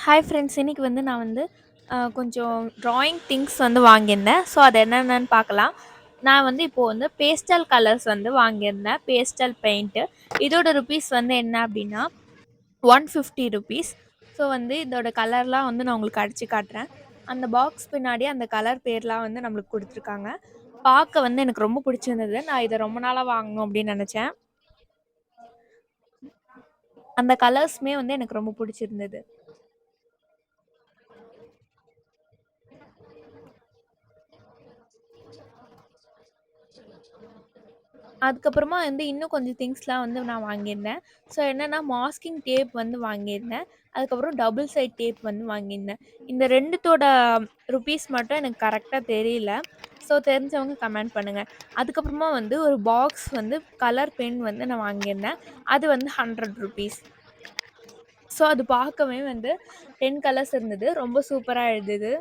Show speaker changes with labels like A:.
A: Hi friends. இன்னைக்கு வந்து நான் வந்து கொஞ்சம் ட்ராயிங் திங்ஸ் வந்து வாங்கியிருந்தேன். ஸோ அது என்னென்னன்னு பார்க்கலாம். நான் வந்து இப்போது வந்து பேஸ்டல் கலர்ஸ் வந்து வாங்கியிருந்தேன். Pastel paint. இதோட ருபீஸ் வந்து என்ன அப்படின்னா ₹150. ஸோ வந்து இதோட கலர்லாம் வந்து நான் உங்களுக்கு அடிச்சு காட்டுறேன். அந்த பாக்ஸ் பின்னாடி அந்த கலர் பேர்லாம் வந்து நம்மளுக்கு கொடுத்துருக்காங்க. பார்க்க வந்து எனக்கு ரொம்ப பிடிச்சிருந்தது. நான் இதை ரொம்ப நாளாக வாங்கணும் அப்படின்னு நினச்சேன். அந்த கலர்ஸுமே வந்து எனக்கு ரொம்ப பிடிச்சிருந்தது. அதுக்கப்புறமா வந்து இன்னும் கொஞ்சம் திங்ஸ்லாம் வந்து நான் வாங்கியிருந்தேன். ஸோ என்னன்னா மாஸ்கிங் டேப் வந்து வாங்கியிருந்தேன். அதுக்கப்புறம் டபுள் சைட் டேப் வந்து வாங்கியிருந்தேன். இந்த 2த்தோட ருப்பீஸ் மட்டும் எனக்கு கரெக்ட்டா தெரியல. ஸோ தெரிஞ்சவங்க கமெண்ட் பண்ணுங்க. அதுக்கப்புறமா வந்து ஒரு பாக்ஸ் வந்து கலர் பென் வந்து நான் வாங்கியிருந்தேன். அது வந்து ₹100. ஸோ அது பார்க்கவே வந்து 10 கலர்ஸ் இருந்தது. ரொம்ப சூப்பரா இருந்தது.